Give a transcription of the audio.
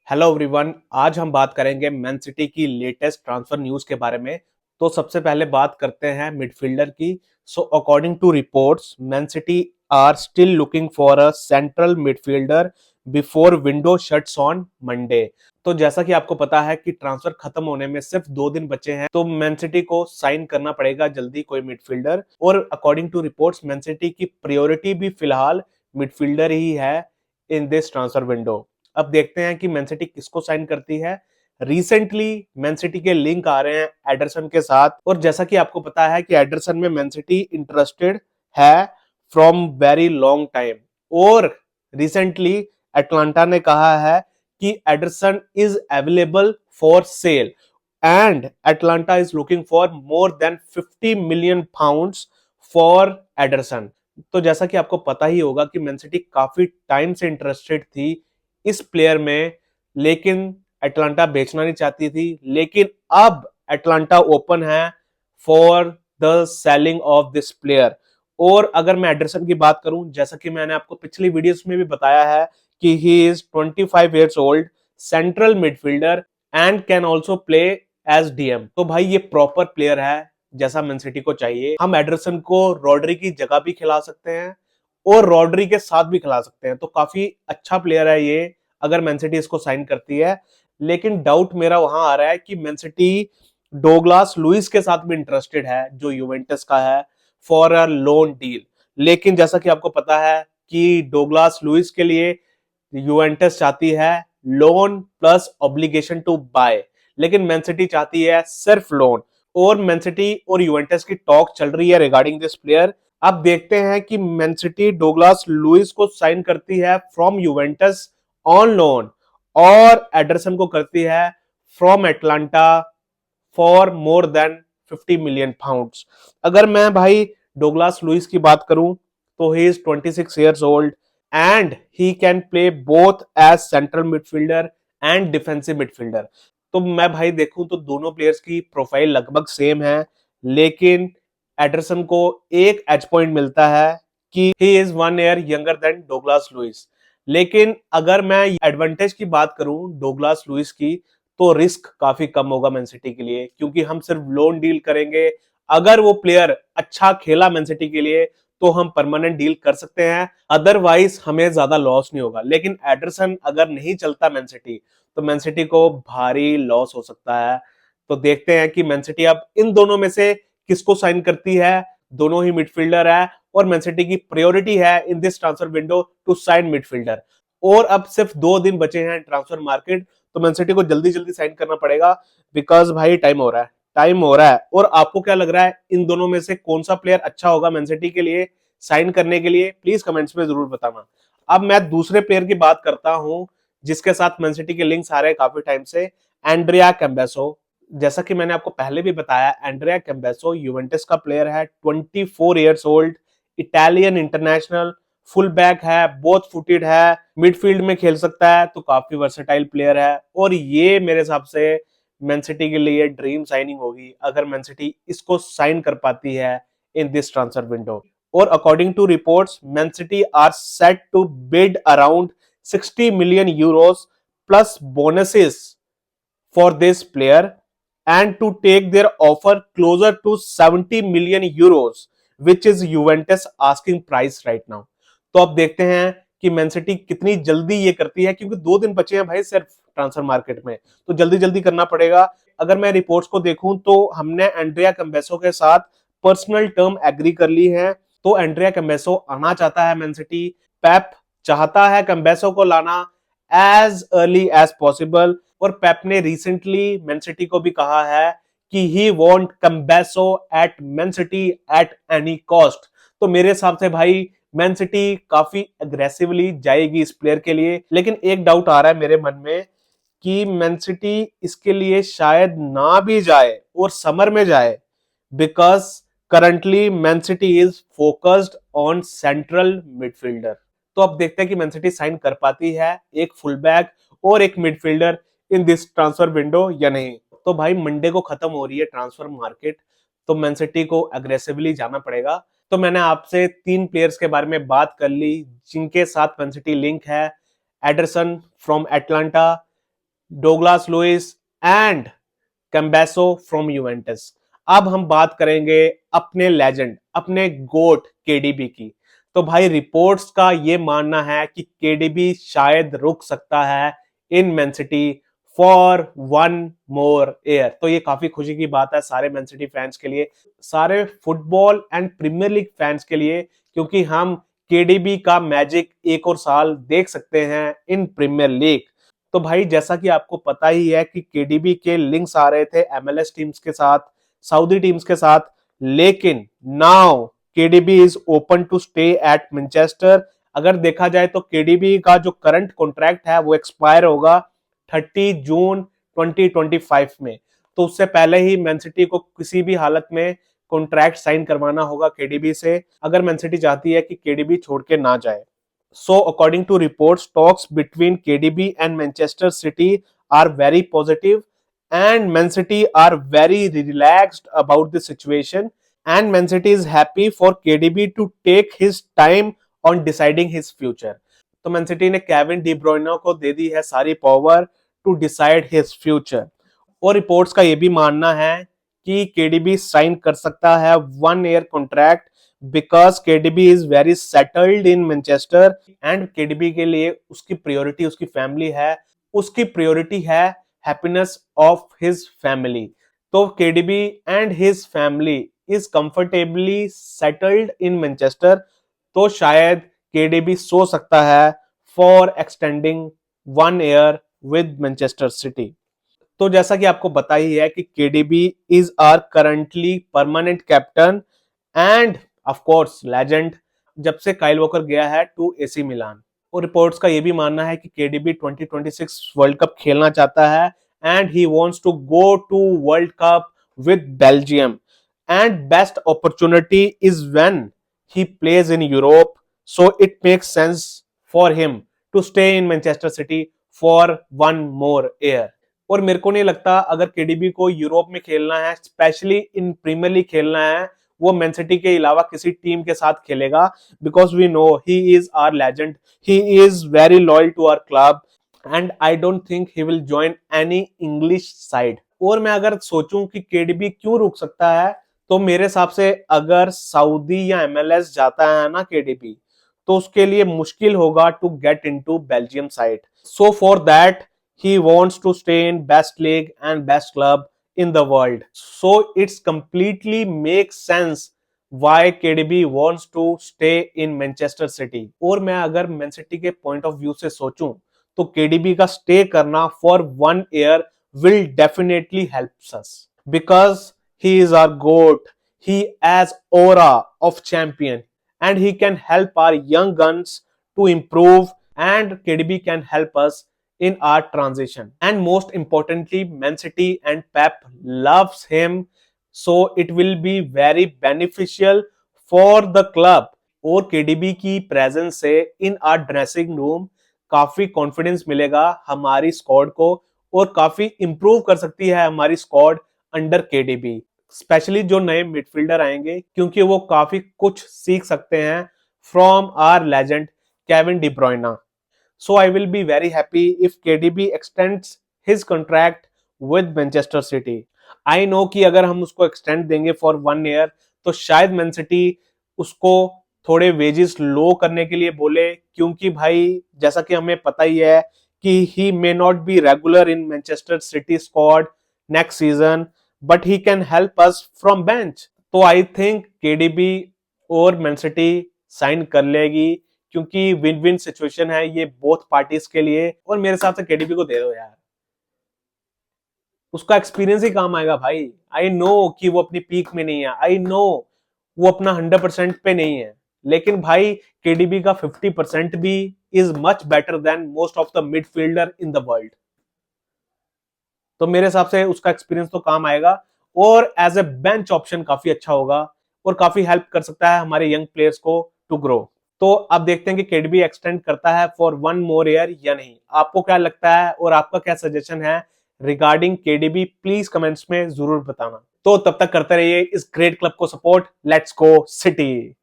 Hello everyone, आज हम बात करेंगे मैन सिटी की लेटेस्ट ट्रांसफर न्यूज के बारे में। तो सबसे पहले बात करते हैं मिडफील्डर की। So according to reports, Man City are still looking for a central midfielder before window shuts on Monday. तो जैसा कि आपको पता है कि ट्रांसफर खत्म होने में सिर्फ 2 दिन बचे हैं, तो मैन सिटी को साइन करना पड़ेगा जल्दी कोई मिडफील्डर। और according to reports, Man City की प्रायोरिटी भी फिलहाल मिडफील्डर ही है इन दिस ट्रांसफर विंडो। अब देखते हैं कि मैन सिटी किसको साइन करती है। रिसेंटली मैन सिटी के लिंक आ रहे हैं एडरसन के साथ, और जैसा कि आपको पता है कि एडरसन में मैन सिटी इंटरेस्टेड है फ्रॉम वेरी लॉन्ग टाइम। और रिसेंटली एटलांटा ने कहा है कि Anderson is available for sale and Atlanta is looking for more than 50 million pounds for Anderson. तो जैसा कि आपको पता ही होगा कि मैन सिटी काफी टाइम से इंटरेस्टेड थी इस प्लेयर में, लेकिन एटलांटा बेचना नहीं चाहती थी। लेकिन अब एटलांटा ओपन है for the selling of this player. और अगर मैं एडरसन की बात करूं, जैसा कि मैंने आपको पिछली वीडियोस में भी बताया है कि he is 25 years old, central midfielder and can also play as DM. तो भाई ये प्रॉपर प्लेयर है जैसा मैन सिटी को चाहिए। हम एडरसन को रॉड्री की जगह भी खिला सकते हैं और रॉड्री के साथ भी खिला सकते हैं, तो काफी अच्छा प्लेयर है ये अगर मैन सिटी इसको साइन करती है। लेकिन डाउट मेरा वहां आ रहा है कि मैन सिटी डोगलास लुइस के साथ भी इंटरेस्टेड है जो यूवेंटस का है फॉर अ लोन डील। लेकिन जैसा कि आपको पता है कि डोगलास लुइस के लिए यूवेंटस चाहती है loan plus obligation to buy, लेकिन मैन सिटी चाहती है सिर्फ लोन। और मैन सिटी और यूवेंटस की टॉक चल रही है रिगार्डिंग दिस प्लेयर। अब देखते हैं कि मैन सिटी डोगलास लुइस को साइन करती है फ्रॉम यूवेंटस ऑन लोन और एडरसन को करती है from Atalanta for more than 50 million pounds. अगर मैं भाई डोगलास लुइस की बात करूं तो he is 26 years old and he can play both as central midfielder and defensive midfielder. तो मैं भाई देखूं तो दोनों प्लेयर्स की प्रोफाइल लगभग सेम है, लेकिन एडरसन को एक एज पॉइंट मिलता है कि he is 1 year younger than Douglas Luiz. लेकिन अगर मैं एडवांटेज की बात करूं डोगलास लुइस की, तो रिस्क काफी कम होगा मैन सिटी के लिए, क्योंकि हम सिर्फ लोन डील करेंगे। अगर वो प्लेयर अच्छा खेला मैन सिटी के लिए तो हम परमानेंट डील कर सकते हैं, अदरवाइज हमें ज्यादा लॉस नहीं होगा। लेकिन एडरसन अगर नहीं चलता मैन सिटी, तो मैन सिटी को भारी लॉस हो सकता है। तो देखते हैं कि मैन सिटी अब इन दोनों में से किसको साइन करती है। दोनों ही मिडफील्डर है और मैन सिटी की प्रायोरिटी है in this transfer window to sign midfielder. और अब सिर्फ 2 दिन बचे हैं ट्रांसफर मार्केट, तो मैन सिटी को जल्दी जल्दी साइन करना पड़ेगा, बिकॉज भाई टाइम हो रहा है, टाइम हो रहा है। और आपको क्या लग रहा है इन दोनों में से कौन सा प्लेयर अच्छा होगा मैन सिटी के लिए साइन करने के लिए, प्लीज कमेंट्स में जरूर बताना। अब मैं दूसरे प्लेयर की बात करता हूं जिसके साथ मैन सिटी के लिंक्स आ रहे हैं काफी टाइम से, एंड्रिया कैम्बेसो। जैसा कि मैंने आपको पहले भी बताया, एंड्रिया कैम्बेसो यूवेंटस का प्लेयर है, 24 years old, Italian international, full back है, बोथ फुटेड है, मिडफील्ड में खेल सकता है, तो काफी वर्सेटाइल प्लेयर है। और ये मेरे हिसाब से मैन सिटी के लिए ड्रीम साइनिंग होगी अगर मैन सिटी इसको साइन कर पाती है इन दिस ट्रांसफर विंडो। और according to reports, Man City are set to bid around 60 million euros plus bonuses for this player and to take their offer closer to 70 million euros, which is Juventus asking price right now। तो अब देखते हैं कि Man city कितनी जल्दी ये करती है, क्योंकि 2 दिन बचे हैं भाई सिर्फ ट्रांसफर मार्केट में, तो जल्दी जल्दी करना पड़ेगा। अगर मैं रिपोर्ट्स को देखूं तो हमने एंड्रिया कैम्बेसो के साथ पर्सनल टर्म एग्री कर ली है, तो एंड्रिया कैम्बेसो आना चाहता है मैन सिटी। पेप चाहता है कैम्बेसो को लाना एज अर्ली एज पॉसिबल। और पेप ने रिसेंटली मैन सिटी को भी कहा है कि he want Cambiaso at Man City at any cost. तो मेरे हिसाब से भाई मैन सिटी काफी अग्रेसिवली जाएगी इस प्लेयर के लिए। लेकिन एक डाउट आ रहा है मेरे मन में कि मैन सिटी इसके लिए शायद ना भी जाए और समर में जाए, because currently man city is focused on central midfielder. तो अब देखते हैं कि मैन सिटी साइन कर पाती है एक फुल बैक और एक midfielder in this transfer window या नहीं। तो भाई मंडे को खत्म हो रही है ट्रांसफर मार्केट, तो मैन सिटी को अग्रेसिवली जाना पड़ेगा। तो मैंने आपसे 3 प्लेयर्स के बारे में बात कर ली जिनके साथ मैन सिटी लिंक है। Ederson from Atalanta, Douglas Luiz and Cambiaso from Juventus. अब हम बात करेंगे अपने लेजेंड, अपने गोट केडीबी की। तो भाई रिपोर्ट्स का ये मानना है कि केडीबी शायद रुक सकता है in man city for one more year. तो ये काफी खुशी की बात है सारे मैन सिटी फैंस के लिए, सारे football and Premier League fans के लिए, क्योंकि हम केडीबी का मैजिक एक और साल देख सकते हैं इन प्रीमियर लीग। तो भाई जैसा कि आपको पता ही है कि केडीबी के लिंक्स आ रहे थे एमएलएस टीम्स के साथ, सऊदी टीम्स के साथ, लेकिन now KDB is open to stay at Manchester. अगर देखा जाए तो केडीबी का जो करंट कॉन्ट्रैक्ट है वो एक्सपायर होगा 30 जून 2025 में। तो उससे पहले ही मैन सिटी को किसी भी हालत में कॉन्ट्रैक्ट साइन करवाना होगा केडीबी से, अगर मैन सिटी चाहती है कि केडीबी छोड़ के ना जाए। So, according to reports, talks between KDB and Manchester City are very positive, and Man City are very relaxed about the situation. And Man City is happy for KDB to take his time on deciding his future. तो Man City ने Kevin De Bruyne को दे दी है सारी power to decide his future. और reports का ये भी मानना है कि केडीबी साइन कर सकता है 1 year contract, because KDB is very settled in Manchester and KDB के लिए उसकी प्रायोरिटी उसकी फैमिली है, उसकी प्रायोरिटी है हैप्पीनेस ऑफ हिज फैमिली। तो KDB and his family is comfortably settled in Manchester. तो शायद केडीबी सोच सकता है for extending 1 year with Manchester City. तो जैसा कि आपको पता ही है कि KDB is are currently permanent captain and of course legend जब से काइल वॉकर गया है टू एसी मिलान। और रिपोर्ट्स का यह भी मानना है कि केडीबी 2026 वर्ल्ड कप खेलना चाहता है and he wants to go to World Cup with Belgium and best opportunity is when he plays in Europe, so it makes sense for him to stay in Manchester City for 1 more year। और मेरे को नहीं लगता अगर KDB को Europe में खेलना है, स्पेशली इन प्रीमियर लीग खेलना है, वो मैन सिटी के अलावा किसी टीम के साथ खेलेगा, because we know he is our legend, he is very loyal to our club and I don't think he will join any English side. और मैं अगर सोचूं कि केडीबी क्यों रुक सकता है, तो मेरे हिसाब से अगर सऊदी या एमएलएस जाता है ना केडीबी, तो उसके लिए मुश्किल होगा to get into Belgium side. So for that he wants to stay in best league and best club in the world, so it's completely makes sense why KDB wants to stay in Manchester City। और मैं अगर man city के point of view से सोचूं तो KDB का stay करना for 1 year will definitely helps us because he is our goat, he has aura of champion and he can help our young guns to improve and KDB can help us in our transition, and most importantly Man City and Pep loves him, so it will be very beneficial for the club। और KDB की presence से इन are dressing room काफी confidence मिलेगा हमारी squad को और काफी improve कर सकती है हमारी स्क्वाड अंडर केडीबी, स्पेशली जो नए मिडफील्डर आएंगे, क्योंकि वो काफी कुछ सीख सकते हैं from our legend Kevin De Bruyne. So I will be very happy if KDB extends his contract with Manchester City। I know कि अगर हम उसको एक्सटेंड देंगे फॉर 1 ईयर तो शायद मैन सिटी उसको थोड़े वेजेस लो करने के लिए बोले, क्योंकि भाई जैसा कि हमें पता ही है कि he may not be regular in Manchester City squad next season, but he can help us from bench. तो आई थिंक केडीबी और मैन सिटी साइन कर लेगी, क्योंकि विन विन सिचुएशन है ये बोथ पार्टीज के लिए। और मेरे हिसाब से केडीबी को दे दो यार, उसका एक्सपीरियंस ही काम आएगा भाई। आई नो कि वो अपनी पीक में नहीं है, आई नो वो अपना 100% पे नहीं है, लेकिन भाई केडीबी का 50% भी is much better than most of the midfielder in the world. तो मेरे हिसाब से उसका एक्सपीरियंस तो काम आएगा और एज ए बेंच ऑप्शन काफी अच्छा होगा और काफी हेल्प कर सकता है हमारे यंग प्लेयर्स को टू ग्रो। तो अब देखते हैं कि केडीबी एक्सटेंड करता है फॉर 1 more ईयर या नहीं। आपको क्या लगता है और आपका क्या सजेशन है रिगार्डिंग केडीबी, प्लीज कमेंट्स में जरूर बताना। तो तब तक करते रहिए इस ग्रेट क्लब को सपोर्ट। Let's go city.